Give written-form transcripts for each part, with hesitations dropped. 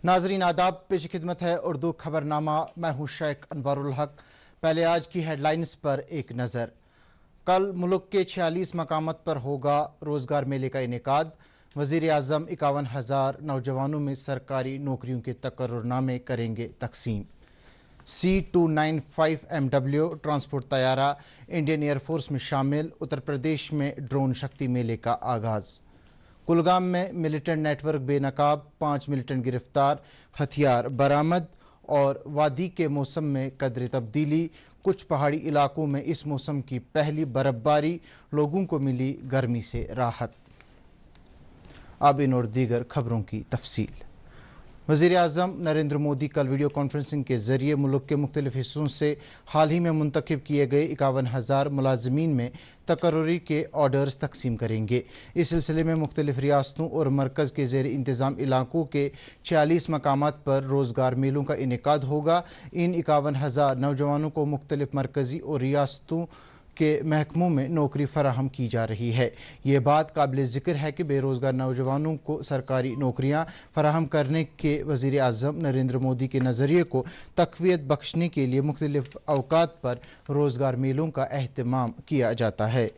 नाजरीन आदाब, पेश खिदमत है उर्दू खबरनामा। मैं हूं शेख अनवरुल हक। पहले आज की हेडलाइंस पर एक नजर। कल मुल्क के 46 मकामात पर होगा रोजगार मेले का इनेकाद। वजीर आजम 51,000 नौजवानों में सरकारी नौकरियों के तकर्रुरनामे करेंगे तकसीम। C295 MW ट्रांसपोर्ट तैयारा इंडियन एयरफोर्स में शामिल। उत्तर प्रदेश में ड्रोन शक्ति मेले का आगाज। कुलगाम में मिलिटेंट नेटवर्क बेनकाब, 5 मिलिटेंट गिरफ्तार, हथियार बरामद। और वादी के मौसम में कदर तब्दीली, कुछ पहाड़ी इलाकों में इस मौसम की पहली बर्फबारी, लोगों को मिली गर्मी से राहत। अब इन और दीगर खबरों की तफसील। वज़ीर आज़म नरेंद्र मोदी कल वीडियो कॉन्फ्रेंसिंग के जरिए मुल्क के मुख्तलिफ हिस्सों से हाल ही में मुंतखब किए गए 51,000 मुलाजमीन में तकर्रुरी के ऑर्डर्स तकसीम करेंगे। इस सिलसिले में मुख्तलिफ रियासतों और मरकज के ज़ेर इंतज़ाम इलाकों के 46 मकामात पर रोजगार मेलों का इनेकाद होगा। इन 51,000 नौजवानों को मुख्तलिफ मरकजी और रियासतों के महकमों में नौकरी फराहम की जा रही है। ये बात काबिल जिक्र है कि बेरोजगार नौजवानों को सरकारी नौकरियां फराहम करने के वज़ीर आज़म नरेंद्र मोदी के नज़रिए को तक़वियत बख्शने के लिए मुख्तलिफ अवकात पर रोजगार मेलों का एहतमाम किया जाता है।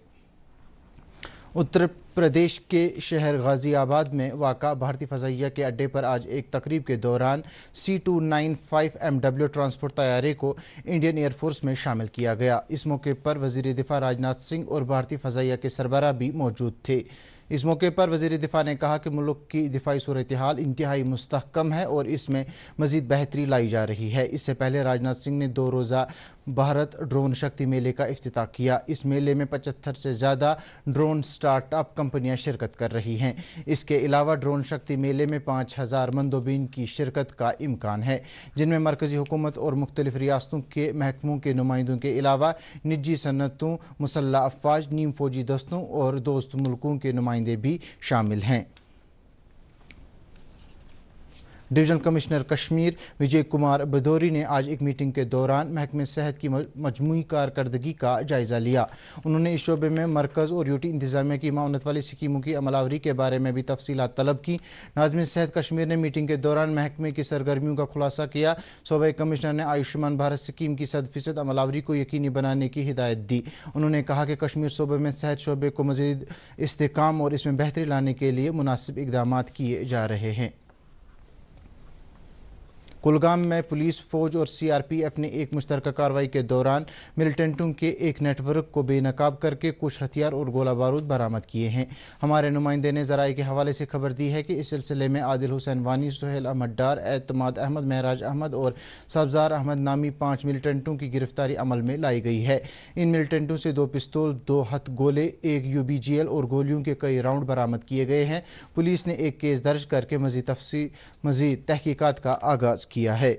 उत्तर प्रदेश के शहर गाजियाबाद में वाक़ा भारतीय फ़ज़ाइया के अड्डे पर आज एक तकरीब के दौरान C295 MW ट्रांसपोर्ट तैयारे को इंडियन एयरफोर्स में शामिल किया गया। इस मौके पर वज़ीर दिफा राजनाथ सिंह और भारतीय फ़ज़ाइया के सरबराह भी मौजूद थे। इस मौके पर वज़ीर दिफा ने कहा कि मुल्क की दिफाई सूरत हाल इंतहाई मुस्तहकम है और इसमें मज़ीद बेहतरी लाई जा रही है। इससे पहले राजनाथ सिंह ने 2 रोज़ा भारत ड्रोन शक्ति मेले का इफ्तिताह किया। इस मेले में 75 से ज़्यादा ड्रोन स्टार्टअप कंपनियां शिरकत कर रही हैं। इसके अलावा ड्रोन शक्ति मेले में 5,000 मंदोबीन की शिरकत का इम्कान है, जिनमें मरकजी हुकूमत और मुख्तलिफ रियासतों के महकमों के नुमाइंदों के अलावा निजी सनतों, मुसल्लह अफवाज, नीम फौजी दस्तों और दोस्त मुल्कों के नुमाइंदे भी शामिल हैं। डिवीजनल कमिश्नर कश्मीर विजय कुमार भदौरी ने आज एक मीटिंग के दौरान महकमे सेहत की मजमूई कारकर्दगी का जायजा लिया। उन्होंने इस शोबे में मरकज और यूटी इंतजामिया की माउनत वाली स्कीमों की अमलावरी के बारे में भी तफसीलात तलब की। नाज़िम सेहत कश्मीर ने मीटिंग के दौरान महकमे की सरगर्मियों का खुलासा किया। सूबाई कमिश्नर ने आयुष्मान भारत स्कीम की 100% अमलावरी को यकीनी बनाने की हिदायत दी। उन्होंने कहा कि कश्मीर सूबे में सेहत शोबे को मजीद इस्तेहकाम और इसमें बेहतरी लाने के लिए मुनासिब इकदाम किए जा रहे हैं। कुलगाम में पुलिस, फौज और CRPF ने एक मुश्तरका कार्रवाई के दौरान मिलिटेंटों के एक नेटवर्क को बेनकाब करके कुछ हथियार और गोला बारूद बरामद किए हैं। हमारे नुमाइंदे ने ज़राए के हवाले से खबर दी है कि इस सिलसिले में आदिल हुसैन वानी, सुहेल अहमद डार, एतमाद अहमद, महराज अहमद और सब्जार अहमद नामी 5 मिलिटेंटों की गिरफ्तारी अमल में लाई गई है। इन मिलिटेंटों से 2 पिस्तौल, 2 हथ गोले, 1 UBGL और गोलियों के कई राउंड बरामद किए गए हैं। पुलिस ने एक केस दर्ज करके मजीद तहकीकात का आगाज किया है।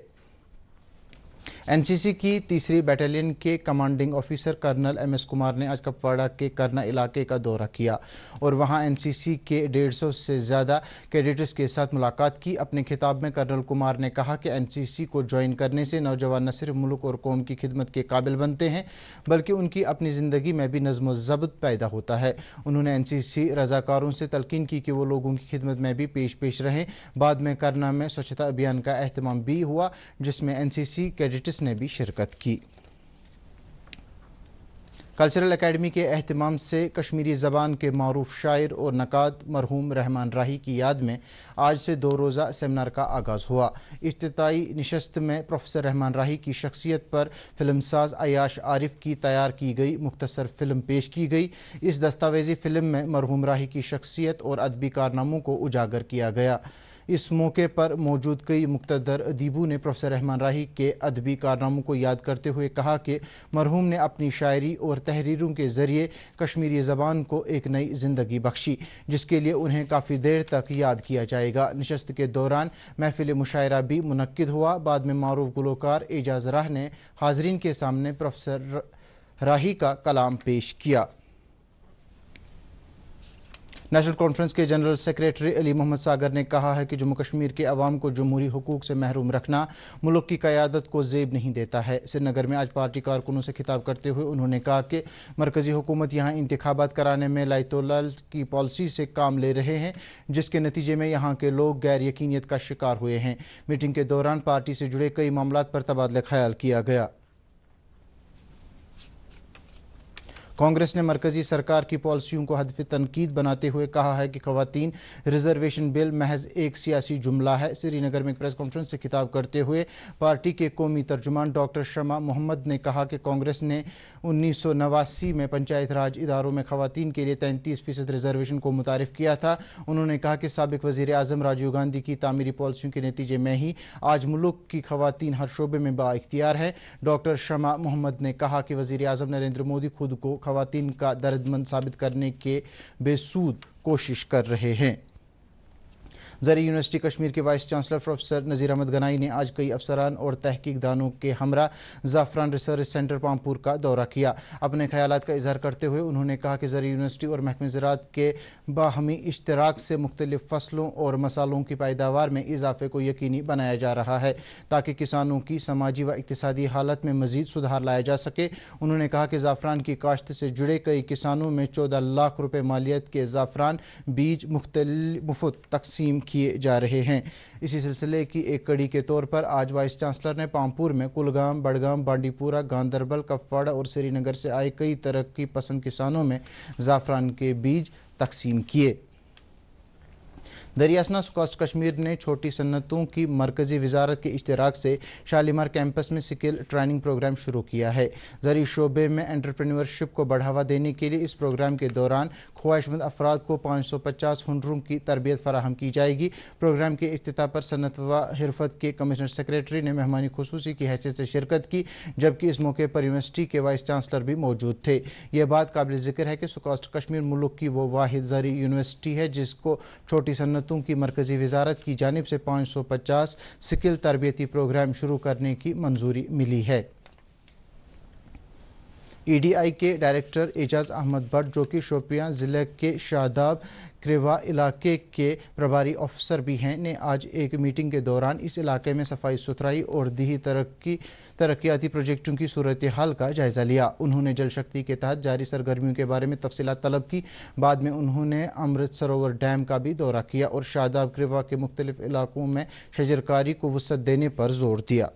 NCC की 3री बटालियन के commanding officer colonel MS Kumar ने आज कपवाड़ा के करना इलाके का दौरा किया और वहां NCC के 150 से ज्यादा कैडेट्स के साथ मुलाकात की। अपने खिताब में कर्नल कुमार ने कहा कि NCC को ज्वाइन करने से नौजवान न सिर्फ मुल्क और कौम की खिदमत के काबिल बनते हैं, बल्कि उनकी अपनी जिंदगी में भी नज़्म व ज़ब्त पैदा होता है। उन्होंने NCC रजाकारों से तलकीन की कि वो लोगों की खिदमत में भी पेश रहें। बाद में करना में स्वच्छता अभियान का एहतमाम भी हुआ, जिसमें NCC कैडेट्स ने भी शिरकत की। कल्चरल एकेडमी के एहतमाम से कश्मीरी ज़बान के मारूफ शायर और नकाद मरहूम रहमान राही की याद में आज से 2 रोज़ा सेमिनार का आगाज़ हुआ। इफ्तिताई निशस्त में प्रोफेसर रहमान राही की शख्सियत पर फिल्मसाज अयाश आरिफ की तैयार की गई मुख्तसर फिल्म पेश की गई। इस दस्तावेजी फिल्म में मरहूम राही की शख्सियत और अदबी कारनामों को उजागर किया गया। इस मौके पर मौजूद कई मुक़्तदर अदीबों ने प्रोफेसर रहमान राही के अदबी कारनामों को याद करते हुए कहा कि मरहूम ने अपनी शायरी और तहरीरों के जरिए कश्मीरी ज़बान को एक नई जिंदगी बख्शी, जिसके लिए उन्हें काफ़ी देर तक याद किया जाएगा। नशस्त के दौरान महफिल मुशायरा भी मुनक्किद हुआ। बाद में मारूफ गुलकार एजाज राह ने हाजरीन के सामने प्रोफेसर राही का कलाम पेश किया। नेशनल कॉन्फ्रेंस के जनरल सेक्रेटरी अली मोहम्मद सागर ने कहा है कि जम्मू कश्मीर के अवाम को जमहूरी हुकूक से महरूम रखना मुल्क की क़यादत को ज़ेब नहीं देता है। श्रीनगर में आज पार्टी कारकुनों से खिताब करते हुए उन्होंने कहा कि मरकजी हुकूमत यहाँ इंतखाबात कराने में लाइतोलाल की पॉलिसी से काम ले रहे हैं, जिसके नतीजे में यहाँ के लोग गैर यकीनियत का शिकार हुए हैं। मीटिंग के दौरान पार्टी से जुड़े कई मामलात पर तबादला ख्याल किया गया। कांग्रेस ने मरकजी सरकार की पॉलिसियों को हदफ तनकीद बनाते हुए कहा है कि खवातीन रिजर्वेशन बिल महज एक सियासी जुमला है। श्रीनगर में एक प्रेस कॉन्फ्रेंस से खिताब करते हुए पार्टी के कौमी तर्जुमान डॉक्टर शमा मोहम्मद ने कहा कि कांग्रेस ने 1989 में पंचायत राज इदारों में खवातीन के लिए 33% रिजर्वेशन को मुतारिफ किया था। उन्होंने कहा कि साबिक वजीर आजम राजीव गांधी की तामीरी पॉलिसियों के नतीजे में ही आज मुल्क की खवातीन हर शोबे में बाइख्तियार है। डॉक्टर शमा मोहम्मद ने कहा कि वजीर आजम नरेंद्र मोदी खुद को खवातीन का दर्दमंद साबित करने के बेसूद कोशिश कर रहे हैं। ज़री यूनिवर्सिटी कश्मीर के वाइस चांसलर प्रोफेसर नज़ीर अहमद गनाई ने आज कई अफसरान और तहकीक दानों के हमरा ज़ाफ़रान रिसर्च सेंटर पामपुर का दौरा किया। अपने ख्यालात का इजहार करते हुए उन्होंने कहा कि ज़री यूनिवर्सिटी और महकमे ज़राअत के बाहमी इश्तराक से मुख्तलिफ फसलों और मसालों की पैदावार में इजाफे को यकीनी बनाया जा रहा है ताकि किसानों की समाजी व इक़्तिसादी हालत में मज़ीद सुधार लाया जा सके। उन्होंने कहा कि ज़ाफ़रान की काश्त से जुड़े कई किसानों में 14 लाख रुपए मालियत के ज़ाफ़रान बीज मुफ्त तकसीम किए जा रहे हैं। इसी सिलसिले की एक कड़ी के तौर पर आज वाइस चांसलर ने पामपुर में कुलगाम, बड़गाम, बांडीपुरा, गांदरबल, कपवाड़ा और श्रीनगर से आए कई तरक्की पसंद किसानों में ज़ाफ़रान के बीज तकसीम किए। दरियासना सुकास्ट कश्मीर ने छोटी सन्नतों की मरकजी वजारत के इश्तराक से शालीमार कैंपस में स्किल ट्रेनिंग प्रोग्राम शुरू किया है। ज़री शोबे में एंटरप्रेन्योरशिप को बढ़ावा देने के लिए इस प्रोग्राम के दौरान ख्वाहिशमंद अफराद को 550 हुनरों की तरबियत फराहम की जाएगी। प्रोग्राम के इफ्तिताह पर सनत व हिरफत के कमिश्नर सेक्रेटरी ने मेहमानी खुसूसी की हैसियत से शिरकत की, जबकि इस मौके पर यूनिवर्सिटी के वाइस चांसलर भी मौजूद थे। यह बात काबिल जिक्र है कि सुकास्ट कश्मीर मुल्क की वो वाहिद ज़री यूनिवर्सिटी है जिसको छोटी सन्नत की मरकजी वजारत की जानिब से 550 स्किल तरबियती प्रोग्राम शुरू करने की मंजूरी मिली है। ईडीआई के डायरेक्टर एजाज अहमद भट्ट, जो कि शोपियां जिले के शादाब क्रेवा इलाके के प्रभारी अफसर भी हैं, ने आज एक मीटिंग के दौरान इस इलाके में सफाई सुथराई और दीही तरक्याती प्रोजेक्टों की सूरत हाल का जायजा लिया। उन्होंने जल शक्ति के तहत जारी सरगर्मियों के बारे में तफसीलात तलब की। बाद में उन्होंने अमृत सरोवर डैम का भी दौरा किया और शादाब क्रेवा के मुख्तलिफ इलाकों में शजरकारी को वुसअत देने पर जोर दिया।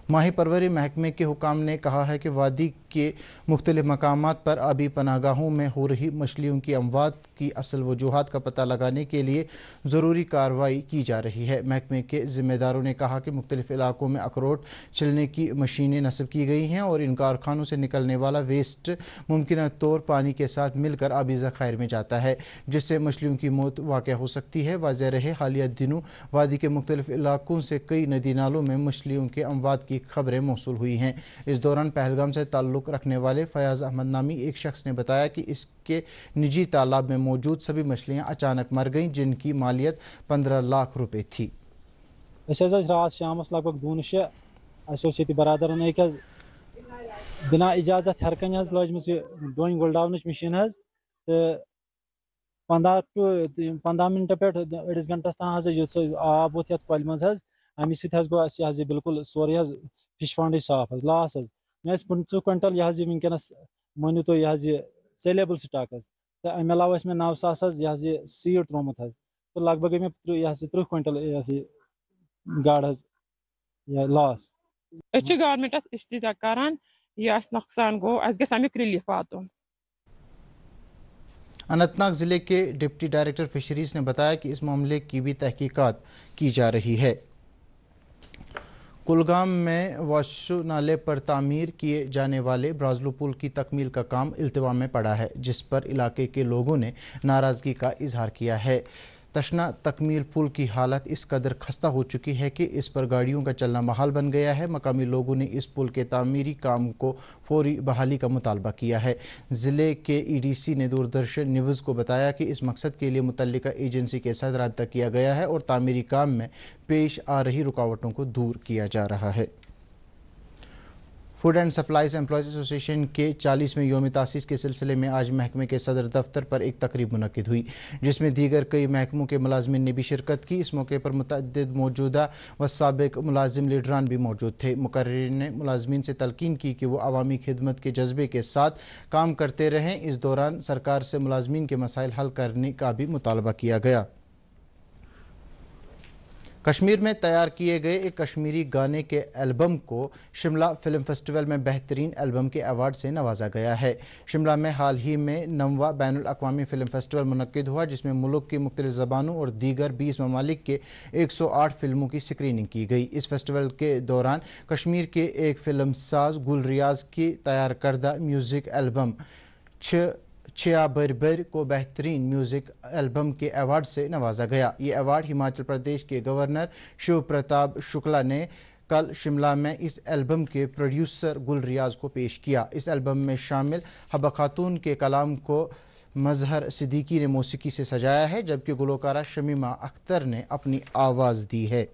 माही परवरी महकमे के हुकाम ने कहा है कि वादी के मुख्तलिफ मकामात पर आबी पनाहगाहों में हो रही मछलियों की अमवात की असल वजूहात का पता लगाने के लिए ज़रूरी कार्रवाई की जा रही है। महकमे के ज़िम्मेदारों ने कहा कि मुख्तलिफ इलाकों में अखरोट छिलने की मशीनें नस्ब की गई हैं और इन कारखानों से निकलने वाला वेस्ट मुमकिन तौर पानी के साथ मिलकर आबी ज़खायर में जाता है, जिससे मछलियों की मौत वाक़या हो सकती है। वाज़ेह रहे हालिया दिनों वादी के मुख्तलिफ इलाकों से कई नदी नालों में मछलियों के अमवात की खबरें मौसूल हुई हैं। इस दौरान पहलगाम से ताल्लुक़ रखने वाले फयाज अहमद नामी एक शख्स ने बताया कि इसके निजी तालाब में मौजूद सभी मछलियां अचानक मर गईं, जिनकी मालियत 15 लाख रुपए थी। रात शाम लगभग 2 बरादरन एक बिना इजाजत हरकन लजम डोन गुलडावन मशीन तो 15 मिनट पे अड़िस घंटस तान आब वो कल मज अमे सह बिल्कुल सोरे फिश पॉन्ड साफ लॉस मे 15 क्विंटल यह वनकस मानो तुम यह सेलेबल स्टॉक तो अमे अलाव मे 9,000 यह सीड त्रोमुत तो लगभग गई मे यह 30 क्विंटल गाड़ लॉस। गवर्नमेंटस इस्तिजा करान यह नुकसान गो गस अमुक रिलीफ वातुन। अनंतनाग जिले के डिप्टी डायरेक्टर फिशरीज ने बताया कि इस मामले की भी तहकीकात की जा रही है। कुलगाम में वाशु नाले पर तामीर किए जाने वाले ब्राजलू पुल की तकमील का काम इल्तिवा में पड़ा है, जिस पर इलाके के लोगों ने नाराजगी का इजहार किया है। तशना तकमील पुल की हालत इस कदर खस्ता हो चुकी है कि इस पर गाड़ियों का चलना महाल बन गया है। मकामी लोगों ने इस पुल के तामीरी काम को फौरी बहाली का मुतालबा किया है। जिले के ईडीसी ने दूरदर्शन न्यूज़ को बताया कि इस मकसद के लिए मुतल्लिका एजेंसी के साथ राब्ता किया गया है और तामीरी काम में पेश आ रही रुकावटों को दूर किया जा रहा है। Food and supplies employees association के 40वें यौम तासीस के सिलसिले में आज महकमे के सदर दफ्तर पर एक तकरीब मुनक्किद हुई, जिसमें दीगर कई महकमों के मुलाजमीन ने भी शिरकत की। इस मौके पर मुतअद्दिद मौजूदा व साबिक मुलाजिम लीडरान भी मौजूद थे। मुकर्रिर ने मुलाजमीन से तलकीन की कि वो अवामी खिदमत के जज्बे के साथ काम करते रहें। इस दौरान सरकार से मुलाजमीन के मसाइल हल करने का भी मुतालबा किया गया। कश्मीर में तैयार किए गए एक कश्मीरी गाने के एल्बम को शिमला फिल्म फेस्टिवल में बेहतरीन एल्बम के अवार्ड से नवाजा गया है। शिमला में हाल ही में 9वां बैनुल अक़वामी फिल्म फेस्टिवल मुनक्किद हुआ, जिसमें मुल्क की मुख्तलिफ ज़बानों और दीगर 20 ममालिक के 108 फिल्मों की स्क्रीनिंग की गई। इस फेस्टिवल के दौरान कश्मीर के एक फिल्म साज गुल रियाज की तैयार करदा म्यूजिक एल्बम छिया बर को बेहतरीन म्यूजिक एल्बम के अवार्ड से नवाजा गया। ये अवार्ड हिमाचल प्रदेश के गवर्नर शिव प्रताप शुक्ला ने कल शिमला में इस एल्बम के प्रोड्यूसर गुल रियाज को पेश किया। इस एल्बम में शामिल हबा खातून के कलाम को मजहर सिद्दीकी ने मौसीकी से सजाया है, जबकि गुलकारा शमीमा अख्तर ने अपनी आवाज़ दी है।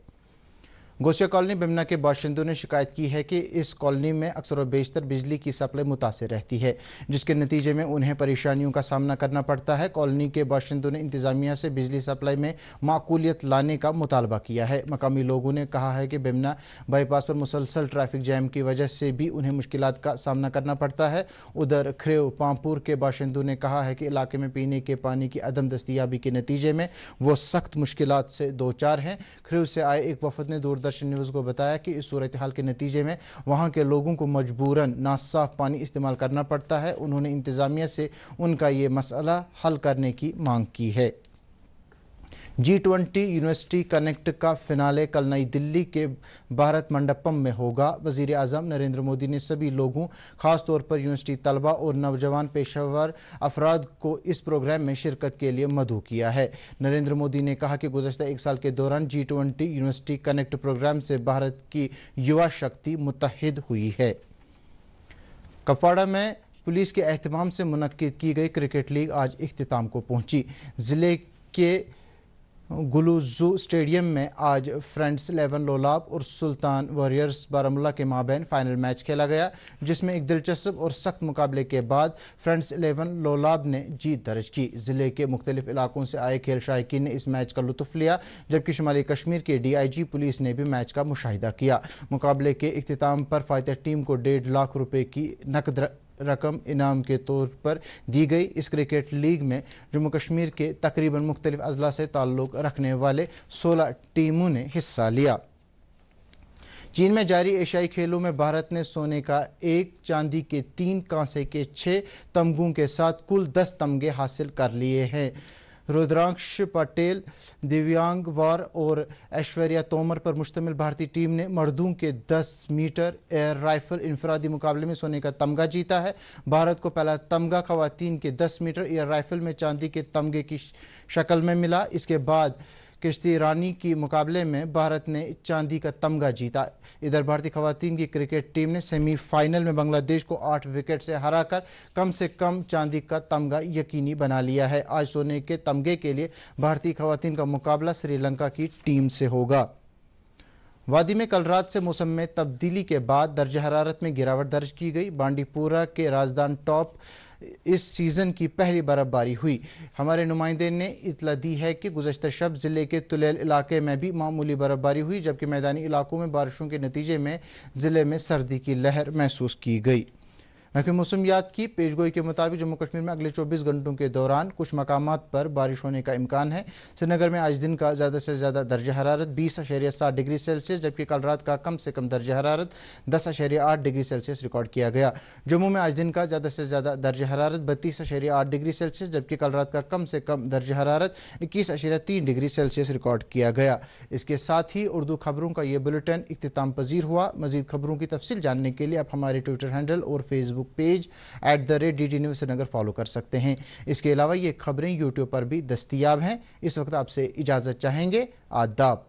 गोसिया कॉलोनी बिमना के बाशिंदों ने शिकायत की है कि इस कॉलोनी में अक्सर और बेशतर बिजली की सप्लाई मुतासिर रहती है, जिसके नतीजे में उन्हें परेशानियों का सामना करना पड़ता है। कॉलोनी के बाशिंदों ने इंतजामिया से बिजली सप्लाई में माकूलियत लाने का मुतालबा किया है। मकामी लोगों ने कहा है कि बिमना बाईपास पर मुसलसल ट्रैफिक जैम की वजह से भी उन्हें मुश्किलात का सामना करना पड़ता है। उधर खरेव पामपुर के बाशिंदों ने कहा है कि इलाके में पीने के पानी की अदम दस्तियाबी के नतीजे में वो सख्त मुश्किलात से दो चार हैं। खरेव से आए एक वफद ने दूरदर्शन न्यूज़ को बताया कि इस सूरत हाल के नतीजे में वहां के लोगों को मजबूरन नासाफ पानी इस्तेमाल करना पड़ता है। उन्होंने इंतजामिया से उनका ये मसला हल करने की मांग की है। G20 यूनिवर्सिटी कनेक्ट का फिनाले कल नई दिल्ली के भारत मंडपम में होगा। वजीर आजम नरेंद्र मोदी ने सभी लोगों, खास तौर पर यूनिवर्सिटी तलबा और नौजवान पेशेवर अफराद को इस प्रोग्राम में शिरकत के लिए मदऊ किया है। नरेंद्र मोदी ने कहा कि गुज़श्ता एक साल के दौरान G20 यूनिवर्सिटी कनेक्ट प्रोग्राम से भारत की युवा शक्ति मुत्तहिद हुई है। कपवाड़ा में पुलिस के एहतमाम से मुनक्किद की गई क्रिकेट लीग आज इख्तिताम को पहुंची। जिले के गुलूजू स्टेडियम में आज फ्रेंड्स 11 लोलाब और सुल्तान वॉरियर्स बारामुल्ला के माबैन फाइनल मैच खेला गया, जिसमें एक दिलचस्प और सख्त मुकाबले के बाद फ्रेंड्स 11 लोलाब ने जीत दर्ज की। जिले के मुख्तलिफ इलाकों से आए खेल शायकीन ने इस मैच का लुत्फ लिया, जबकि शुमाली कश्मीर के DIG पुलिस ने भी मैच का मुशाहिदा किया। मुकाबले के इख्तिताम पर फाइटर टीम को 1.5 लाख रुपए की नकद रकम इनाम के तौर पर दी गई। इस क्रिकेट लीग में जम्मू कश्मीर के तकरीबन मुख्तलिफ अजला से ताल्लुक रखने वाले 16 टीमों ने हिस्सा लिया। चीन में जारी एशियाई खेलों में भारत ने सोने का 1, चांदी के 3, कांसे के 6 तमगों के साथ कुल 10 तमगे हासिल कर लिए हैं। रुद्रांश पटेल, दिव्यांग वार और ऐश्वर्या तोमर पर मुश्तमिल भारतीय टीम ने मर्दों के 10 मीटर एयर राइफल इंफरादी मुकाबले में सोने का तमगा जीता है। भारत को पहला तमगा खवातीन के 10 मीटर एयर राइफल में चांदी के तमगे की शक्ल में मिला। इसके बाद किश्ती रानी की मुकाबले में भारत ने चांदी का तमगा जीता। इधर भारतीय खवातीन की क्रिकेट टीम ने सेमीफाइनल में बांग्लादेश को 8 विकेट से हराकर कम से कम चांदी का तमगा यकीनी बना लिया है। आज सोने के तमगे के लिए भारतीय खवातीन का मुकाबला श्रीलंका की टीम से होगा। वादी में कल रात से मौसम में तब्दीली के बाद दर्ज हरारत में गिरावट दर्ज की गई। बांडीपुरा के राजदान टॉप इस सीजन की पहली बर्फबारी हुई। हमारे नुमाइंदे ने इतला दी है कि गुज़श्ता शब जिले के तुलेल इलाके में भी मामूली बर्फबारी हुई, जबकि मैदानी इलाकों में बारिशों के नतीजे में जिले में सर्दी की लहर महसूस की गई। महकमे मौसमियात की पेशगोई के मुताबिक जम्मू कश्मीर में अगले 24 घंटों के दौरान कुछ मकामात पर बारिश होने का इम्कान है। श्रीनगर में आज दिन का ज़्यादा से ज़्यादा दर्ज हरारत 20.7 डिग्री सेल्सियस, जबकि कल रात का कम से कम दर्ज हरारत 10.8 डिग्री सेल्सियस रिकॉर्ड किया गया। जम्मू में आज दिन का ज़्यादा से ज़्यादा दर्ज हरारत 32.8 डिग्री सेल्सियस, जबकि कल रात का कम से कम दर्ज हरारत 21.3 डिग्री सेल्सियस रिकॉर्ड किया गया। इसके साथ ही उर्दू खबरों का यह बुलेटिन इख्तिताम पजीर हुआ। मजीद खबरों की तफसील जानने के लिए आप हमारे ट्विटर हैंडल और Facebook page @DD news Srinagar follow कर सकते हैं। इसके अलावा ये खबरें यूट्यूब पर भी दस्तयाब हैं। इस वक्त आपसे इजाजत चाहेंगे। आदाब।